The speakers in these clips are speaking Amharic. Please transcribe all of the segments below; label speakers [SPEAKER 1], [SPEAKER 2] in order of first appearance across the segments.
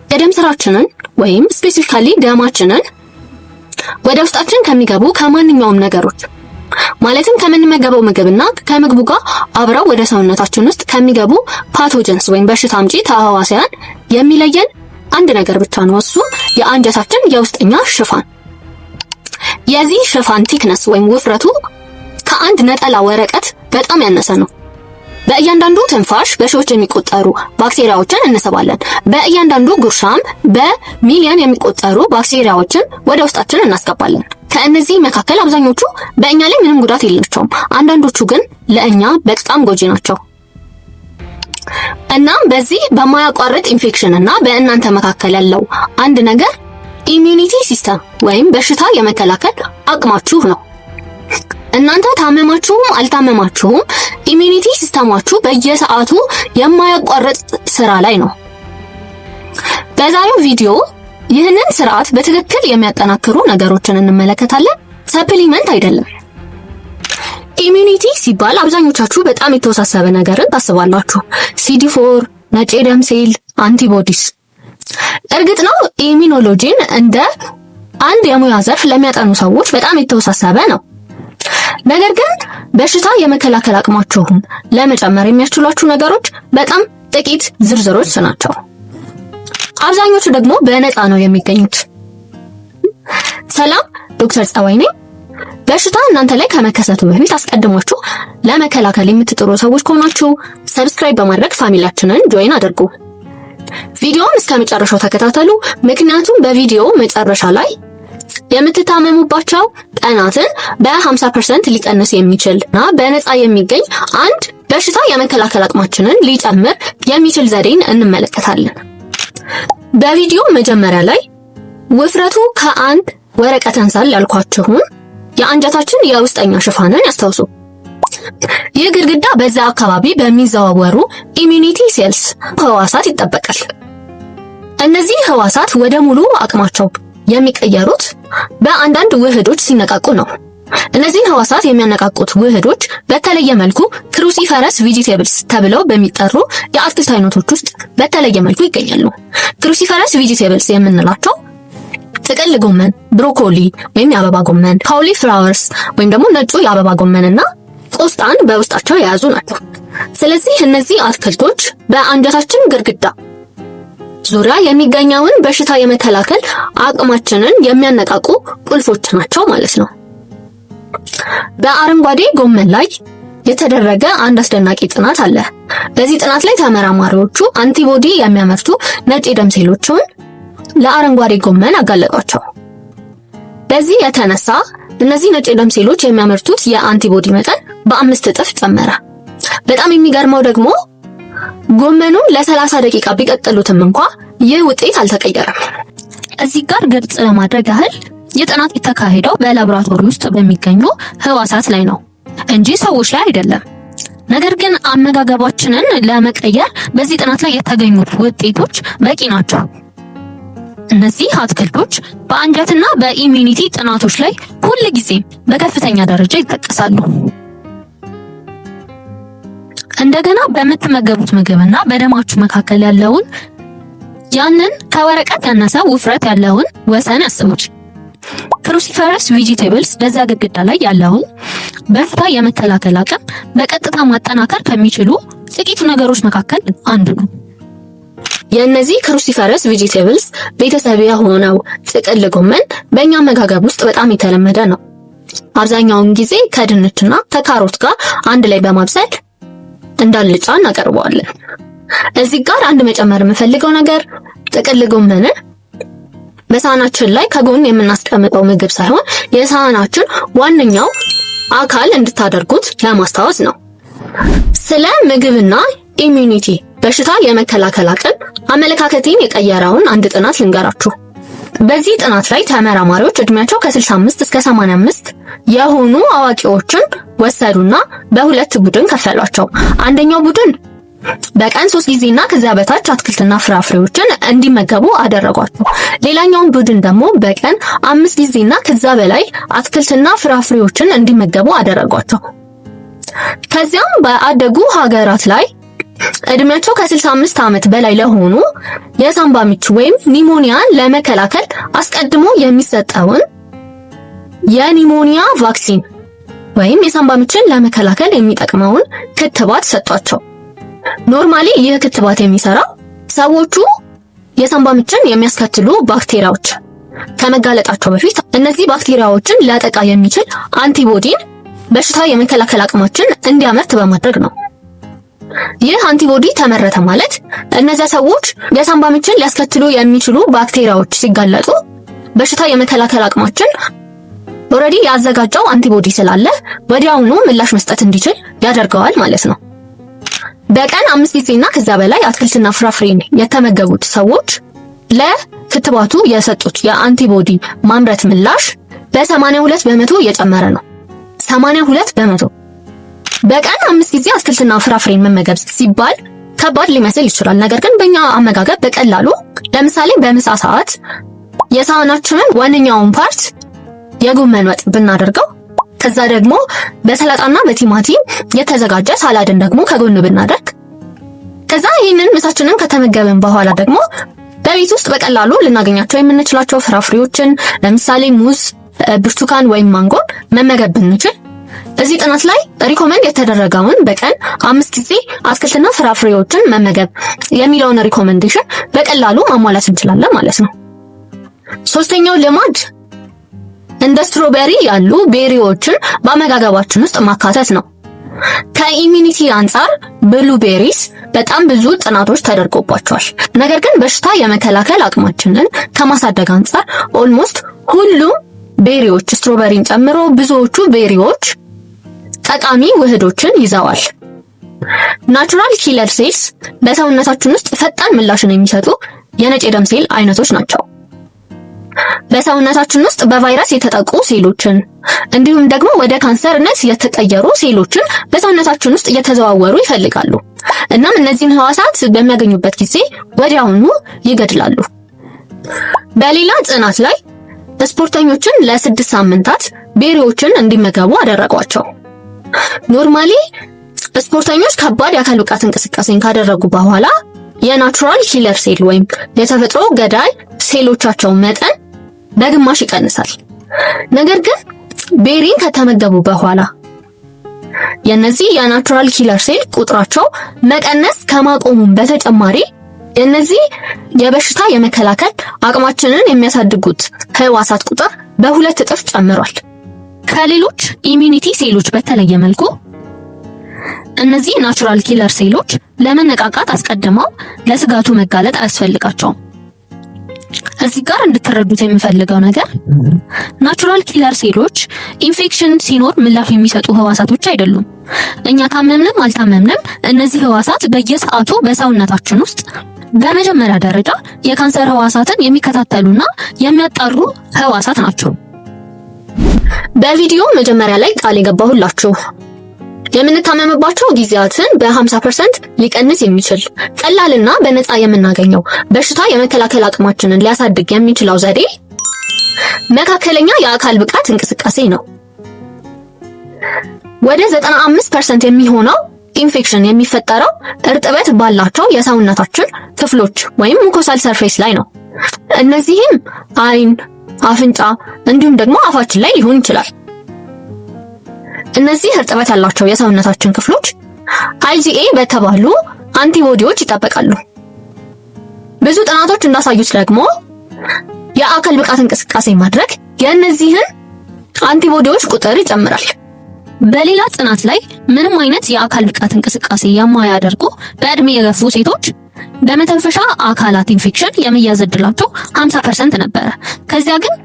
[SPEAKER 1] የደም ስራችንን ወይም ስፔሲፊካሊ ደማችንን ወደ ውስጣችን ከሚገቡ ከማንኛውም ነገሮች ማለትም ከምንመገበው ምግብና ከምግቡ ጋር አብረው ወደ ሰውነታችን ውስጥ ከሚገቡ ፓቶጀንስ ወይም በሽታ አምጪ ተህዋሲያን የሚለየን አንድ ነገር ብቻ ነው። እሱ የአንጀታችን የውስጠኛ ሽፋን። የዚህ ሽፋን ቲክነስ ወይም ውፍረቱ ከአንድ ነጠላ ወረቀት በጣም ያነሰ ነው። በእያንዳንዱ ትንፋሽ በሺዎች የሚቆጠሩ ባክቴሪያዎችን እንስባለን። በእያንዳንዱ ጉርሻም በሚሊዮን የሚቆጠሩ ባክቴሪያዎችን ወደ ውስጣችን እናስገባለን። ከእነዚህ መካከል አብዛኞቹ በእኛ ላይ ምንም ጉዳት የላቸውም። አንዳንዶቹ ግን ለእኛ በጣም ጎጂ ናቸው። እናም በዚህ በማያቋርጥ ኢንፌክሽን እና በእናንተ መካከል ያለው አንድ ነገር ኢሚዩኒቲ ሲስተም ወይም በሽታ የመከላከል አቅማችሁ ነው። እናንተ ታመማችሁም አልታመማችሁም ኢሚዩኒቲ ሲስተማችሁ በየሰዓቱ የማያቋርጥ ስራ ላይ ነው። በዛሬው ቪዲዮ ይህንን ስርዓት በትክክል የሚያጠናክሩ ነገሮችን እንመለከታለን። ሰፕሊመንት አይደለም። ኢሚዩኒቲ ሲባል አብዛኞቻችሁ በጣም የተወሳሰበ ነገርን ታስባላችሁ። CD4፣ ነጭ ደም ሴል፣ አንቲቦዲስ። እርግጥ ነው ኢሚኖሎጂን እንደ አንድ የሙያ ዘርፍ ለሚያጠኑ ሰዎች በጣም የተወሳሰበ ነው። ነገር ግን በሽታ የመከላከል አቅማችሁን ለመጨመር የሚያስችሏችሁ ነገሮች በጣም ጥቂት ዝርዝሮች ናቸው። አብዛኞቹ ደግሞ በነፃ ነው የሚገኙት። ሰላም፣ ዶክተር ጸባይ ነኝ። በሽታ እናንተ ላይ ከመከሰቱ በፊት አስቀድማችሁ ለመከላከል የምትጥሩ ሰዎች ከሆናችሁ ሰብስክራይብ በማድረግ ፋሚሊያችንን ጆይን አድርጉ። ቪዲዮውን እስከ መጨረሻው ተከታተሉ፣ ምክንያቱም በቪዲዮ መጨረሻ ላይ የምትታመሙባቸው ቀናትን በ50% ሊቀንስ የሚችልና በነፃ የሚገኝ አንድ በሽታ የመከላከል አቅማችንን ሊጨምር የሚችል ዘዴን እንመለከታለን። በቪዲዮ መጀመሪያ ላይ ውፍረቱ ከአንድ ወረቀት ያንሳል ያልኳችሁን የአንጀታችን የውስጠኛ ሽፋንን ያስታውሱ። ይህ ግድግዳ በዛ አካባቢ በሚዘዋወሩ ኢሚዩኒቲ ሴልስ ህዋሳት ይጠበቃል። እነዚህ ህዋሳት ወደ ሙሉ አቅማቸው የሚቀየሩት በአንዳንድ ውህዶች ሲነቃቁ ነው። እነዚህ ህዋሳት የሚያነቃቁት ውህዶች በተለየ መልኩ ክሩሲፈረስ ቬጂቴብልስ ተብለው በሚጠሩ የአትክልት አይነቶች ውስጥ በተለየ መልኩ ይገኛሉ። ክሩሲፈረስ ቬጂቴብልስ የምንላቸው ጥቅል ጎመን፣ ብሮኮሊ ወይም የአበባ ጎመን፣ ካውሊፍላወርስ ወይም ደግሞ ነጩ የአበባ ጎመንና ቆስጣን በውስጣቸው የያዙ ናቸው። ስለዚህ እነዚህ አትክልቶች በአንጀታችን ግድግዳ ዙሪያ የሚገኘውን በሽታ የመከላከል አቅማችንን የሚያነቃቁ ቁልፎች ናቸው ማለት ነው። በአረንጓዴ ጎመን ላይ የተደረገ አንድ አስደናቂ ጥናት አለ። በዚህ ጥናት ላይ ተመራማሪዎቹ አንቲቦዲ የሚያመርቱ ነጭ ደም ሴሎችን ለአረንጓዴ ጎመን አጋለጧቸው። በዚህ የተነሳ እነዚህ ነጭ ደም ሴሎች የሚያመርቱት የአንቲቦዲ መጠን በ5 እጥፍ ጨመረ። በጣም የሚገርመው ደግሞ ጎመኑን ለ30 ደቂቃ ቢቀቅሉትም እንኳን ይህ ውጤት አልተቀየረም። እዚህ ጋር ግልጽ ለማድረግ ያህል የጥናት የተካሄደው በላቦራቶሪ ውስጥ በሚገኙ ህዋሳት ላይ ነው እንጂ ሰዎች ላይ አይደለም። ነገር ግን አመጋገባችንን ለመቀየር በዚህ ጥናት ላይ የተገኙት ውጤቶች በቂ ናቸው። እነዚህ አትክልቶች በአንጀትና በኢሚዩኒቲ ጥናቶች ላይ ሁሉ ጊዜ በከፍተኛ ደረጃ ይጠቀሳሉ። እንደገና በምትመገቡት ምግብና በደማችሁ መካከል ያለውን ያንን ከወረቀት ያነሰ ውፍረት ያለውን ወሰን ያስቡት። ክሩሲፈረስ ቬጂቴብልስ በዛ ግድግዳ ላይ ያለውን በሽታ የመከላከል አቅም በቀጥታ ማጠናከር ከሚችሉ ጥቂት ነገሮች መካከል አንዱ ነው። የእነዚህ ክሩሲፈረስ ቬጂቴብልስ ቤተሰብ የሆነው ጥቅል ጎመን በእኛ አመጋገብ ውስጥ በጣም የተለመደ ነው። አብዛኛውን ጊዜ ከድንችና ከካሮት ጋር አንድ ላይ በማብሰል እንዳልጫ እናቀርበዋለን። እዚህ ጋር አንድ መጨመር የምፈልገው ነገር ጥቅል ጎመንን በሳህናችን ላይ ከጎን የምናስቀምጠው ምግብ ሳይሆን የሳህናችን ዋነኛው አካል እንድታደርጉት ለማስታወስ ነው። ስለ ምግብና ኢሚዩኒቲ በሽታ የመከላከል አቅም አመለካከቴን የቀየረውን አንድ ጥናት ልንገራችሁ። በዚህ ጥናት ላይ ተመራማሪዎች እድሜያቸው ከ65 እስከ 85 የሆኑ አዋቂዎችን ወሰዱና በሁለት ቡድን ከፈሏቸው። አንደኛው ቡድን በቀን 3 ጊዜና ከዚያ በታች አትክልትና ፍራፍሬዎችን እንዲመገቡ አደረጓቸው። ሌላኛውን ቡድን ደግሞ በቀን 5 ጊዜና ከዛ በላይ አትክልትና ፍራፍሬዎችን እንዲመገቡ አደረጓቸው። ከዚያም በአደጉ ሀገራት ላይ እድሜያቸው ከ65 ዓመት በላይ ለሆኑ የሳምባ ምች ወይም ኒሞኒያን ለመከላከል አስቀድሞ የሚሰጠውን የኒሞኒያ ቫክሲን ወይም የሳምባ ምችን ለመከላከል የሚጠቅመውን ክትባት ሰጧቸው። ኖርማሊ ይህ ክትባት የሚሰራው ሰዎቹ የሳምባ ምችን የሚያስከትሉ ባክቴሪያዎች ከመጋለጣቸው በፊት እነዚህ ባክቴሪያዎችን ሊያጠቃ የሚችል አንቲቦዲን በሽታ የመከላከል አቅማችን እንዲያመርት በማድረግ ነው። ይህ አንቲቦዲ ተመረተ ማለት እነዚያ ሰዎች የሳምባ ምችን ሊያስከትሉ የሚችሉ ባክቴሪያዎች ሲጋለጡ በሽታ የመከላከል አቅማችን ኦሬዲ ያዘጋጀው አንቲቦዲ ስላለ ወዲያውኑ ምላሽ መስጠት እንዲችል ያደርገዋል ማለት ነው። በቀን 5 ጊዜና ከዛ በላይ አትክልትና ፍራፍሬን የተመገቡት ሰዎች ለክትባቱ የሰጡት የአንቲቦዲ ማምረት ምላሽ በ82 በመቶ እየጨመረ ነው። 82 በመቶ። በቀን 5 ጊዜ አትክልትና ፍራፍሬን መመገብ ሲባል ከባድ ሊመስል ይችላል። ነገር ግን በእኛ አመጋገብ በቀላሉ ለምሳሌ በምሳ ሰዓት የሳህናችንን ዋነኛውን ፓርት የጎመን ወጥ ብናደርገው ከዛ ደግሞ በሰላጣና በቲማቲም የተዘጋጀ ሳላድን ደግሞ ከጎን ብናደርግ ከዛ ይህንን ምሳችንን ከተመገብን በኋላ ደግሞ በቤት ውስጥ በቀላሉ ልናገኛቸው የምንችላቸው ፍራፍሬዎችን ለምሳሌ ሙዝ፣ ብርቱካን ወይም ማንጎን መመገብ ብንችል እዚህ ጥናት ላይ ሪኮመንድ የተደረገውን በቀን 5 ጊዜ አትክልትና ፍራፍሬዎችን መመገብ የሚለውን ሪኮመንዴሽን በቀላሉ ማሟላት እንችላለን ማለት ነው። ሶስተኛው ልማድ እንደ ስትሮቤሪ ያሉ ቤሪዎችን በአመጋገባችን ውስጥ ማካተት ነው። ከኢሚኒቲ አንጻር ብሉቤሪስ በጣም ብዙ ጥናቶች ተደርጎባቸዋል። ነገር ግን በሽታ የመከላከል አቅማችንን ከማሳደግ አንጻር ኦልሞስት ሁሉም ቤሪዎች ስትሮቤሪን ጨምሮ ብዙዎቹ ቤሪዎች ጠቃሚ ውህዶችን ይዘዋል። ናቹራል ኪለር ሴልስ በሰውነታችን ውስጥ ፈጣን ምላሽን የሚሰጡ የነጭ ደም ሴል አይነቶች ናቸው። በሰውነታችን ውስጥ በቫይረስ የተጠቁ ሴሎችን እንዲሁም ደግሞ ወደ ካንሰርነት የተቀየሩ ሴሎችን በሰውነታችን ውስጥ እየተዘዋወሩ ይፈልጋሉ። እናም እነዚህን ህዋሳት በሚያገኙበት ጊዜ ወዲያውኑ ይገድላሉ። በሌላ ጥናት ላይ ስፖርተኞችን ለ6 ሳምንታት ቤሪዎችን እንዲመገቡ አደረጓቸው። ኖርማሊ ስፖርተኞች ከባድ የአካል ብቃት እንቅስቃሴን ካደረጉ በኋላ የናቹራል ኪለር ሴል ወይም የተፈጥሮ ገዳይ ሴሎቻቸው መጠን በግማሽ ይቀንሳል። ነገር ግን ቤሪን ከተመገቡ በኋላ የነዚህ የናቹራል ኪለር ሴል ቁጥራቸው መቀነስ ከማቆሙም በተጨማሪ የነዚህ የበሽታ የመከላከል አቅማችንን የሚያሳድጉት ህዋሳት ቁጥር በ2 እጥፍ ጨምሯል። ከሌሎች ኢሚኒቲ ሴሎች በተለየ መልኩ እነዚህ ናቹራል ኪለር ሴሎች ለመነቃቃት አስቀድመው ለስጋቱ መጋለጥ አያስፈልጋቸውም። እዚህ ጋር እንድትረዱት የምፈልገው ነገር ናቹራል ኪለር ሴሎች ኢንፌክሽን ሲኖር ምላሽ የሚሰጡ ህዋሳቶች አይደሉም። እኛ ታመምንም አልታመምንም እነዚህ ህዋሳት በየሰዓቱ በሰውነታችን ውስጥ በመጀመሪያ ደረጃ የካንሰር ህዋሳትን የሚከታተሉና የሚያጣሩ ህዋሳት ናቸው። በቪዲዮ መጀመሪያ ላይ ቃል የገባሁላችሁ የምንታመምባቸው ጊዜያትን በ50% ሊቀንስ የሚችል ቀላልና በነፃ የምናገኘው በሽታ የመከላከል አቅማችንን ሊያሳድግ የሚችለው ዘዴ መካከለኛ የአካል ብቃት እንቅስቃሴ ነው። ወደ 95% የሚሆነው ኢንፌክሽን የሚፈጠረው እርጥበት ባላቸው የሰውነታችን ክፍሎች ወይም ሙኮሳል ሰርፌስ ላይ ነው። እነዚህም አይን፣ አፍንጫ እንዲሁም ደግሞ አፋችን ላይ ሊሆን ይችላል። እነዚህ እርጥበት ያላቸው የሰውነታችን ክፍሎች IgA በተባሉ አንቲቦዲዎች ይጠበቃሉ። ብዙ ጥናቶች እንዳሳዩት ደግሞ የአካል ብቃት እንቅስቃሴ ማድረግ የእነዚህን አንቲቦዲዎች ቁጥር ይጨምራል። በሌላ ጥናት ላይ ምንም አይነት የአካል ብቃት እንቅስቃሴ የማያደርጉ በእድሜ የገፉ ሴቶች በመተንፈሻ አካላት ኢንፌክሽን የመያዝ ዕድላቸው 50% ነበረ። ከዚያ ግን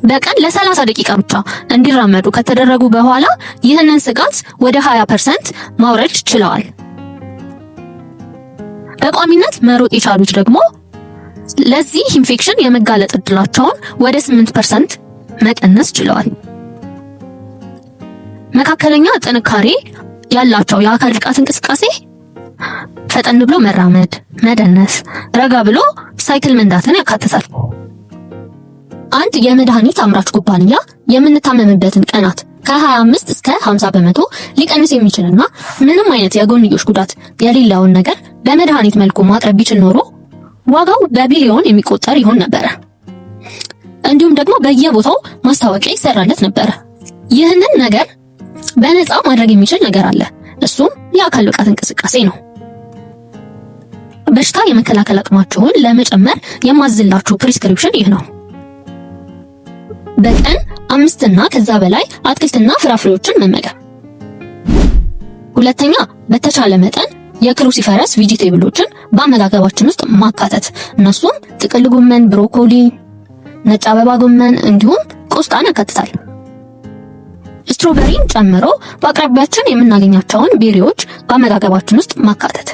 [SPEAKER 1] በቀን ለ30 ደቂቃ ብቻ እንዲራመዱ ከተደረጉ በኋላ ይህንን ስጋት ወደ 20% ማውረድ ችለዋል። በቋሚነት መሮጥ የቻሉት ደግሞ ለዚህ ኢንፌክሽን የመጋለጥ ዕድላቸውን ወደ 8% መቀነስ ችለዋል። መካከለኛ ጥንካሬ ያላቸው የአካል ብቃት እንቅስቃሴ ፈጠን ብሎ መራመድ፣ መደነስ፣ ረጋ ብሎ ሳይክል መንዳትን ያካትታል። አንድ የመድኃኒት አምራች ኩባንያ የምንታመምበትን ቀናት ከ25 እስከ 50% ሊቀንስ የሚችልና ምንም አይነት የጎንዮሽ ጉዳት የሌለውን ነገር በመድኃኒት መልኩ ማቅረብ ቢችል ኖሮ ዋጋው በቢሊዮን የሚቆጠር ይሆን ነበር። እንዲሁም ደግሞ በየቦታው ማስታወቂያ ይሰራለት ነበር። ይህንን ነገር በነፃ ማድረግ የሚችል ነገር አለ። እሱም የአካል ብቃት እንቅስቃሴ ነው። በሽታ የመከላከል አቅማችሁን ለመጨመር የማዝላችሁ ፕሪስክሪፕሽን ይህ ነው። በቀን 5 እና ከዛ በላይ አትክልትና ፍራፍሬዎችን መመገብ። ሁለተኛ፣ በተቻለ መጠን የክሩሲፈረስ ቬጂቴብሎችን በአመጋገባችን ውስጥ ማካተት። እነሱም ጥቅል ጎመን፣ ብሮኮሊ፣ ነጭ አበባ ጎመን እንዲሁም ቆስጣን ያካትታል። ስትሮበሪን ጨምሮ በአቅራቢያችን የምናገኛቸውን ቤሪዎች በአመጋገባችን ውስጥ ማካተት።